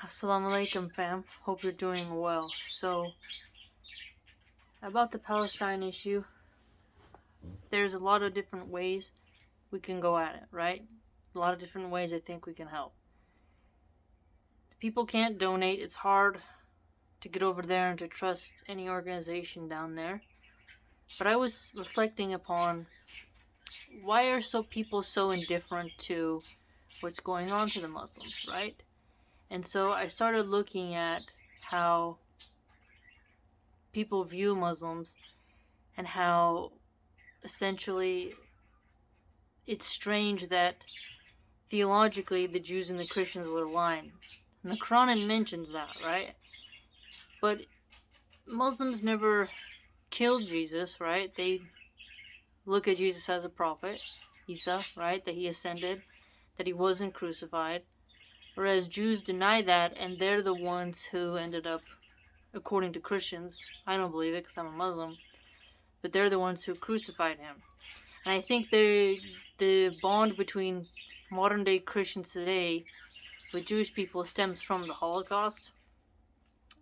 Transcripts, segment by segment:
Assalamu alaikum, fam. Hope you're doing well. So, about the Palestine issue, there's a lot of different ways we can go at it, right? A lot of different ways I think we can help. People can't donate. It's hard to get over there and to trust any organization down there. But I was reflecting upon why are people so indifferent to what's going on to the Muslims, right? And so I started looking at how people view Muslims and how essentially it's strange that theologically the Jews and the Christians would align. And the Quran mentions that, right? But Muslims never killed Jesus, right? They look at Jesus as a prophet, Isa, right? That he ascended, that he wasn't crucified. Whereas Jews deny that, and they're the ones who ended up, according to Christians, I don't believe it because I'm a Muslim, but they're the ones who crucified him. And I think the bond between modern day Christians today with Jewish people stems from the Holocaust,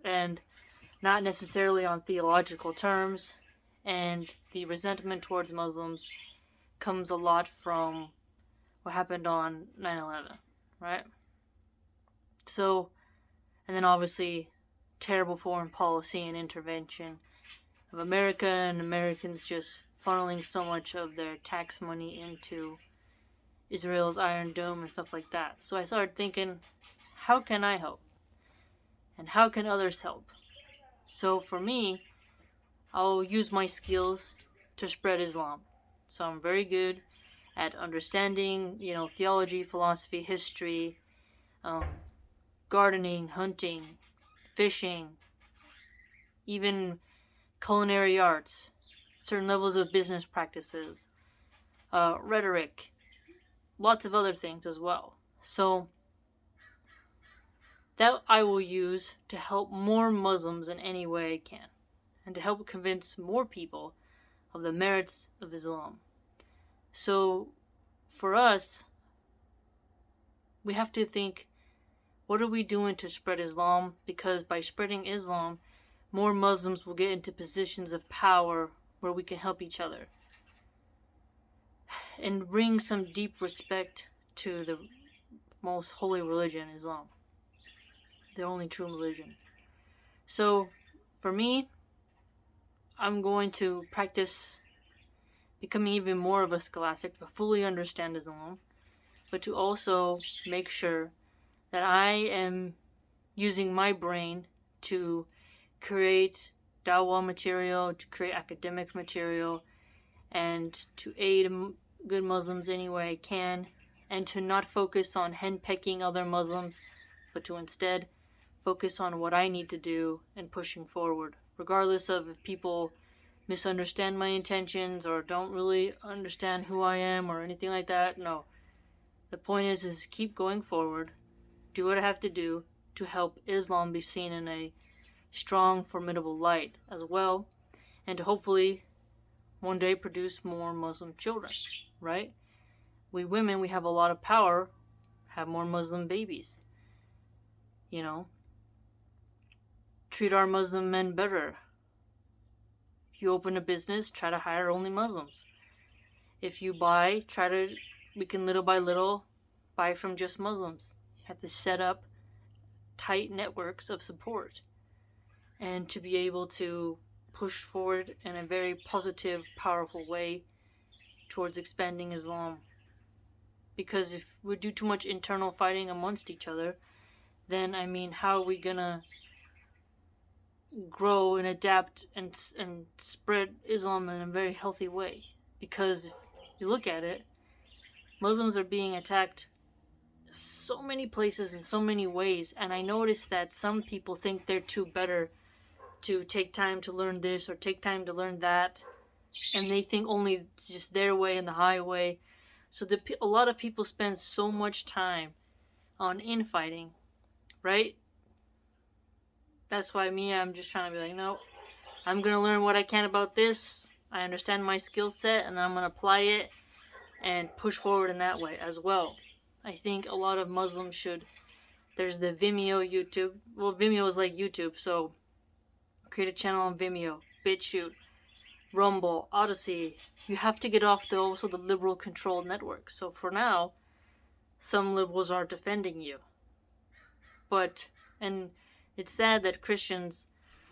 and not necessarily on theological terms, and the resentment towards Muslims comes a lot from what happened on 9/11, right? So, and then obviously terrible foreign policy and intervention of America and Americans just funneling so much of their tax money into Israel's Iron Dome and stuff like that. So I started thinking, how can I help? And how can others help? So for me, I'll use my skills to spread Islam. So I'm very good at understanding, theology, philosophy, history, gardening, hunting, fishing, even culinary arts, certain levels of business practices, rhetoric, lots of other things as well. So that I will use to help more Muslims in any way I can, and to help convince more people of the merits of Islam. So for us, we have to think, what are we doing to spread Islam? Because by spreading Islam, more Muslims will get into positions of power where we can help each other and bring some deep respect to the most holy religion, Islam, the only true religion. So for me, I'm going to practice becoming even more of a scholastic to fully understand Islam, but to also make sure that I am using my brain to create dawah material, to create academic material, and to aid good Muslims any way I can, and to not focus on henpecking other Muslims, but to instead focus on what I need to do and pushing forward, regardless of if people misunderstand my intentions or don't really understand who I am or anything like that. No. The point is keep going forward, do what I have to do to help Islam be seen in a strong, formidable light as well, and to hopefully one day produce more Muslim children, right? We women, we have a lot of power, have more Muslim babies. Treat our Muslim men better. If you open a business, try to hire only Muslims. If you buy, we can little by little buy from just Muslims. You have to set up tight networks of support and to be able to push forward in a very positive, powerful way towards expanding Islam. Because if we do too much internal fighting amongst each other, then how are we gonna grow and adapt and spread Islam in a very healthy way? Because if you look at it, Muslims are being attacked so many places in so many ways, and I noticed that some people think they're too better to take time to learn this or take time to learn that, and they think only it's just their way and the highway. So a lot of people spend so much time on infighting, right? That's why I'm just trying to be like, no, I'm going to learn what I can about this. I understand my skill set, and I'm going to apply it and push forward in that way as well. I think a lot of Muslims should There's the Vimeo YouTube. Well, Vimeo is like YouTube, so create a channel on Vimeo, BitChute, Rumble, Odyssey. You have to get off the liberal controlled networks. So for now, some liberals are defending you. And it's sad that Christians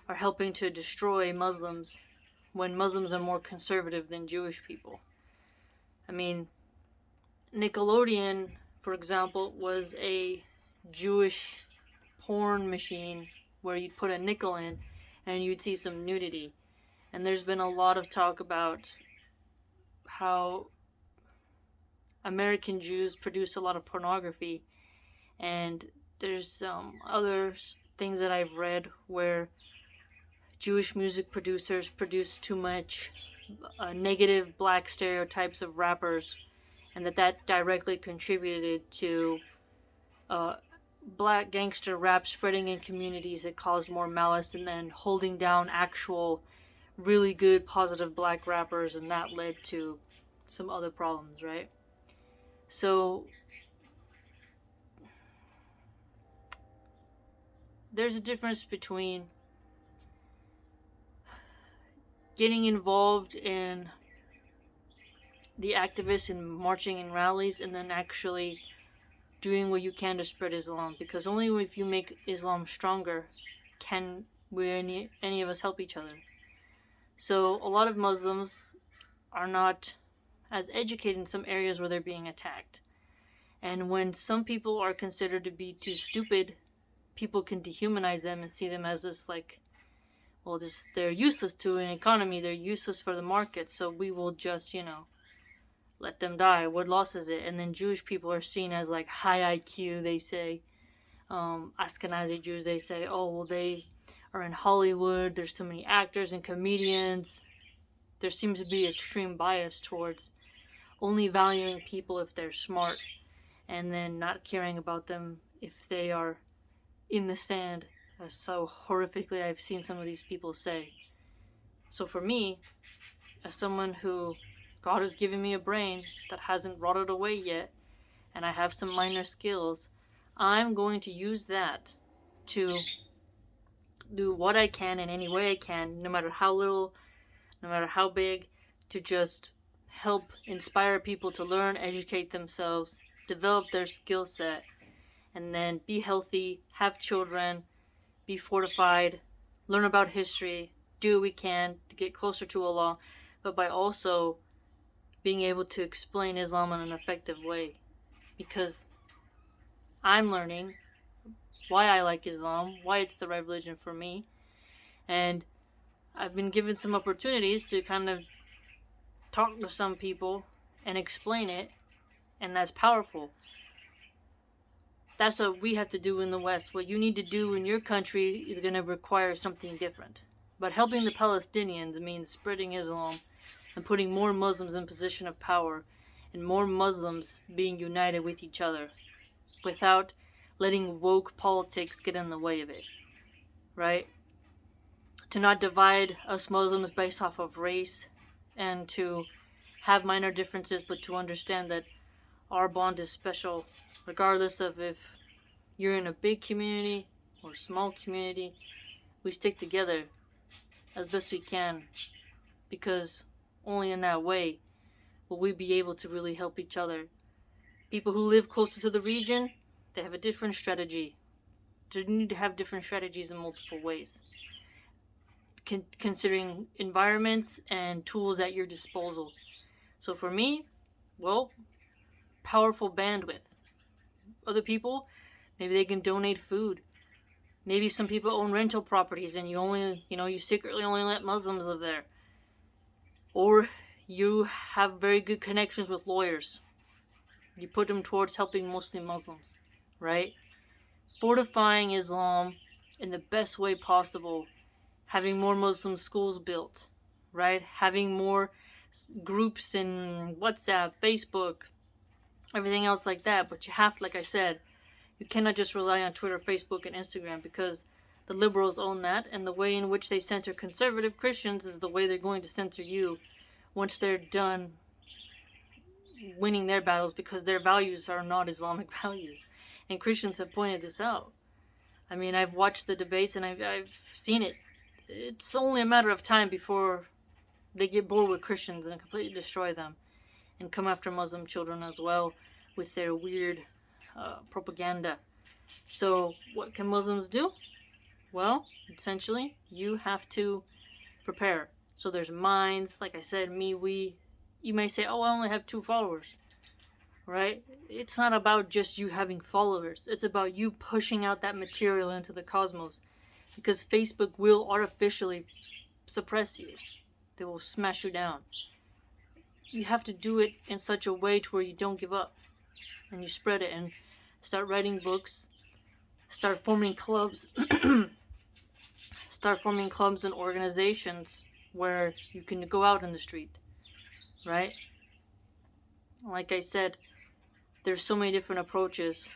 are helping to destroy Muslims when Muslims are more conservative than Jewish people. I mean, Nickelodeon, for example, was a Jewish porn machine where you'd put a nickel in and you'd see some nudity. And there's been a lot of talk about how American Jews produce a lot of pornography, and there's some other things that I've read where Jewish music producers produce too much negative black stereotypes of rappers, and that directly contributed to black gangster rap spreading in communities that caused more malice, and then holding down actual really good positive black rappers, and that led to some other problems, right? So there's a difference between getting involved in the activists and marching in rallies and then actually doing what you can to spread Islam, because only if you make Islam stronger can any of us help each other. So a lot of Muslims are not as educated in some areas where they're being attacked. And when some people are considered to be too stupid, people can dehumanize them and see them as this they're useless to an economy, they're useless for the market, so we will just, let them die. What loss is it? And then Jewish people are seen as like high IQ, they say. Ashkenazi Jews, they say, oh, well, they are in Hollywood, there's too many actors and comedians. There seems to be extreme bias towards only valuing people if they're smart, and then not caring about them if they are in the sand, as so horrifically I've seen some of these people say. So for me, as someone who God has given me a brain that hasn't rotted away yet, and I have some minor skills, I'm going to use that to do what I can in any way I can, no matter how little, no matter how big, to just help inspire people to learn, educate themselves, develop their skill set, and then be healthy, have children, be fortified, learn about history, do what we can to get closer to Allah, but by also being able to explain Islam in an effective way. Because I'm learning why I like Islam, why it's the right religion for me, and I've been given some opportunities to kind of talk to some people and explain it, and that's powerful. That's what we have to do in the West. What you need to do in your country is going to require something different. But helping the Palestinians means spreading Islam and putting more Muslims in position of power, and more Muslims being united with each other without letting woke politics get in the way of it, right? To not divide us Muslims based off of race, and to have minor differences, but to understand that our bond is special, regardless of if you're in a big community or a small community. We stick together as best we can, because only in that way will we be able to really help each other. People who live closer to the region, they have a different strategy. They need to have different strategies in multiple ways, considering environments and tools at your disposal. So for me, well, powerful bandwidth. Other people, maybe they can donate food. Maybe some people own rental properties and you secretly only let Muslims live there. Or you have very good connections with lawyers. You put them towards helping mostly Muslims, right? Fortifying Islam in the best way possible. Having more Muslim schools built, right? Having more groups in WhatsApp, Facebook, everything else like that. But you have, like I said, you cannot just rely on Twitter, Facebook, and Instagram, because the liberals own that, and the way in which they censor conservative Christians is the way they're going to censor you once they're done winning their battles, because their values are not Islamic values. And Christians have pointed this out. I mean, I've watched the debates and I've seen it. It's only a matter of time before they get bored with Christians and completely destroy them and come after Muslim children as well with their weird propaganda. So what can Muslims do? Well, essentially, you have to prepare. So there's minds, like I said, me, we. You may say, oh, I only have 2 followers, right? It's not about just you having followers. It's about you pushing out that material into the cosmos, because Facebook will artificially suppress you. They will smash you down. You have to do it in such a way to where you don't give up, and you spread it and start writing books, start forming clubs, start forming clubs and organizations where you can go out in the street, right? Like I said, there's so many different approaches,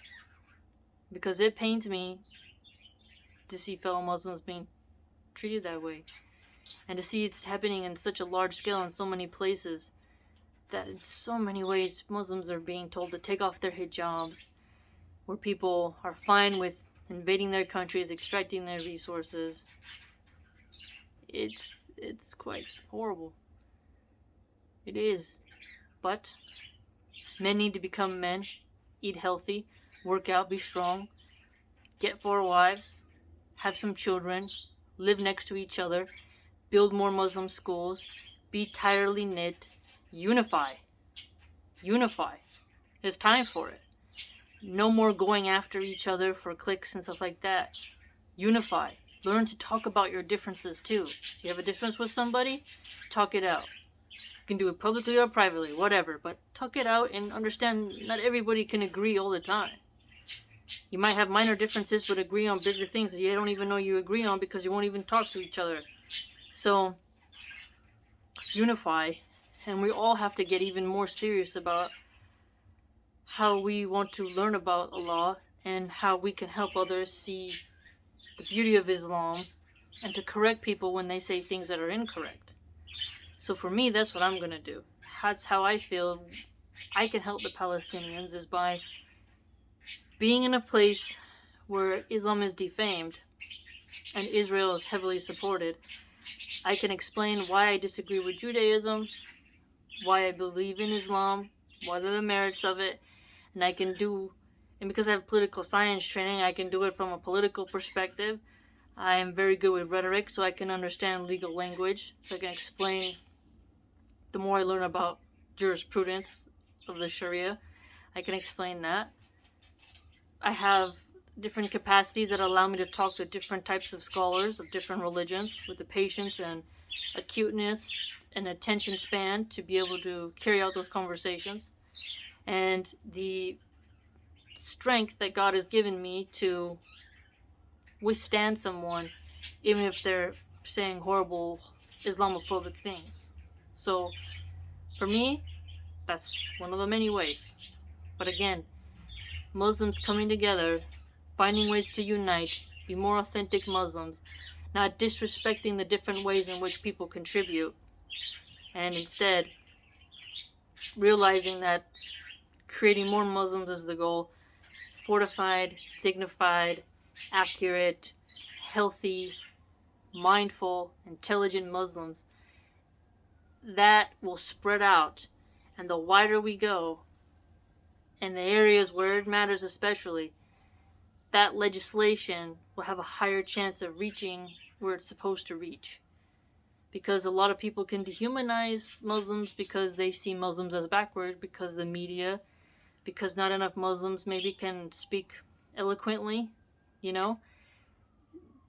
because it pains me to see fellow Muslims being treated that way, and to see it's happening in such a large scale in so many places, that in so many ways Muslims are being told to take off their hijabs, where people are fine with invading their countries, extracting their resources. It's quite horrible. It is. But men need to become men, eat healthy, work out, be strong, get 4 wives, have some children, live next to each other, build more Muslim schools, be tirelessly knit, unify. Unify. It's time for it. No more going after each other for clicks and stuff like that. Unify. Learn to talk about your differences too. If you have a difference with somebody, talk it out. You can do it publicly or privately, whatever, but talk it out and understand not everybody can agree all the time. You might have minor differences but agree on bigger things that you don't even know you agree on, because you won't even talk to each other. So, unify. And we all have to get even more serious about how we want to learn about Allah and how we can help others see the beauty of Islam, and to correct people when they say things that are incorrect. So for me, that's what I'm going to do. That's how I feel I can help the Palestinians, is by being in a place where Islam is defamed and Israel is heavily supported. I can explain why I disagree with Judaism, why I believe in Islam, what are the merits of it, and because I have political science training, I can do it from a political perspective. I am very good with rhetoric, so I can understand legal language, so I can explain. The more I learn about jurisprudence of the Sharia, I can explain that. I have different capacities that allow me to talk to different types of scholars of different religions with the patience and acuteness and attention span to be able to carry out those conversations, and the strength that God has given me to withstand someone even if they're saying horrible Islamophobic things. So for me, that's one of the many ways. But again, Muslims coming together, finding ways to unite, be more authentic Muslims, not disrespecting the different ways in which people contribute, and instead realizing that creating more Muslims is the goal. Fortified, dignified, accurate, healthy, mindful, intelligent Muslims. That will spread out, and the wider we go, and the areas where it matters especially, that legislation will have a higher chance of reaching where it's supposed to reach. Because a lot of people can dehumanize Muslims because they see Muslims as backward, because the media, because not enough Muslims maybe can speak eloquently, you know?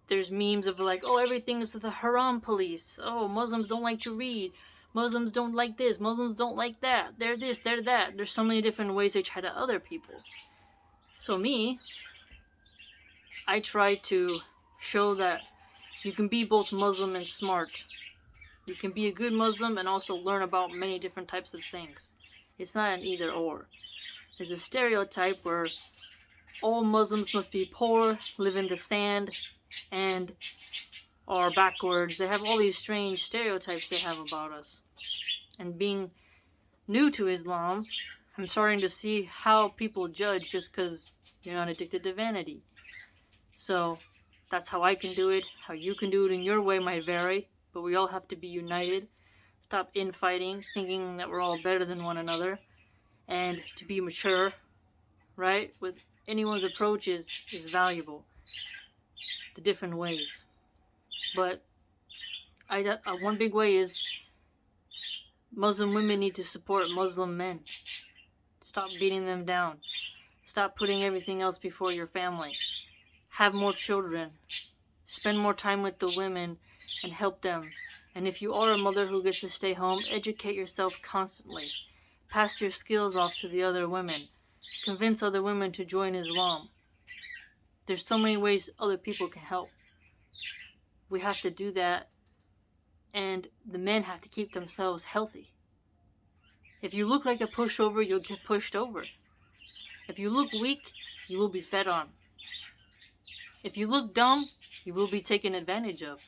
There's memes of like, oh, everything is the haram police. Oh, Muslims don't like to read. Muslims don't like this. Muslims don't like that. They're this, they're that. There's so many different ways they try to other people. So me, I try to show that you can be both Muslim and smart. You can be a good Muslim and also learn about many different types of things. It's not an either or. There's a stereotype where all Muslims must be poor, live in the sand, and are backwards. They have all these strange stereotypes they have about us. And being new to Islam, I'm starting to see how people judge just because You're not addicted to vanity. So that's how I can do it. How you can do it in your way might vary, but we all have to be united. Stop infighting, thinking that we're all better than one another, and to be mature, right? With anyone's approach is valuable, the different ways. But one big way is Muslim women need to support Muslim men. Stop beating them down. Stop putting everything else before your family. Have more children. Spend more time with the women and help them. And if you are a mother who gets to stay home, educate yourself constantly. Pass your skills off to the other women. Convince other women to join Islam. There's so many ways other people can help. We have to do that, and the men have to keep themselves healthy. If you look like a pushover, you'll get pushed over. If you look weak, you will be fed on. If you look dumb, you will be taken advantage of.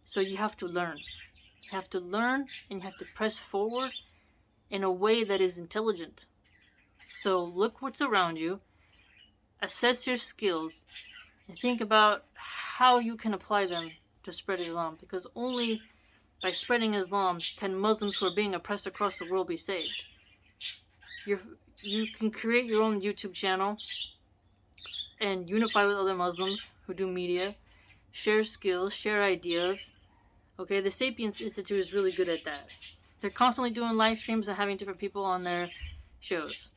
So you have to learn. You have to learn, and you have to press forward in a way that is intelligent. So look what's around you, assess your skills, and think about how you can apply them to spread Islam. Because only by spreading Islam can Muslims who are being oppressed across the world be saved. You can create your own YouTube channel and unify with other Muslims who do media, share skills, share ideas. Okay, the Sapiens Institute is really good at that. They're constantly doing live streams and having different people on their shows.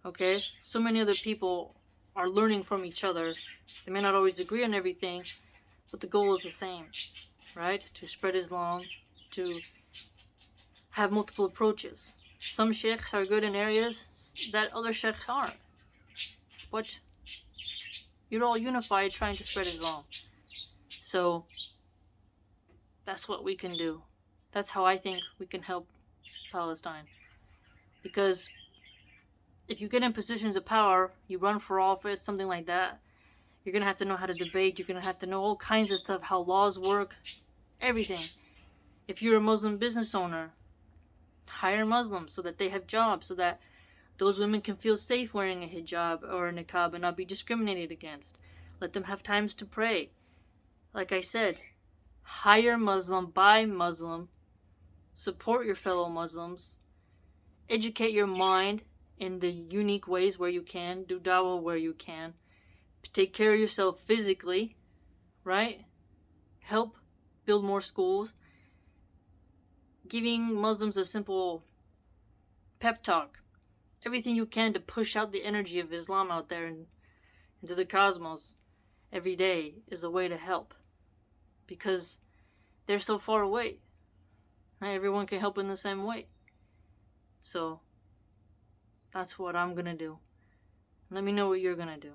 Okay, so many other people are learning from each other. They may not always agree on everything, but the goal is the same, right? To spread Islam, to have multiple approaches. Some sheikhs are good in areas that other sheikhs aren't. But you're all unified trying to spread Islam. So that's what we can do. That's how I think we can help Palestine. Because if you get in positions of power, you run for office, something like that, you're going to have to know how to debate. You're going to have to know all kinds of stuff, how laws work, everything. If you're a Muslim business owner, hire Muslims so that they have jobs, so that those women can feel safe wearing a hijab or a niqab and not be discriminated against. Let them have times to pray. Like I said, hire Muslim, buy Muslim, support your fellow Muslims, educate your mind in the unique ways where you can, do dawah where you can, take care of yourself physically, right? Help build more schools, giving Muslims a simple pep talk, everything you can to push out the energy of Islam out there and into the cosmos every day is a way to help, because they're so far away. Not everyone can help in the same way. So that's what I'm gonna do. Let me know what you're gonna do.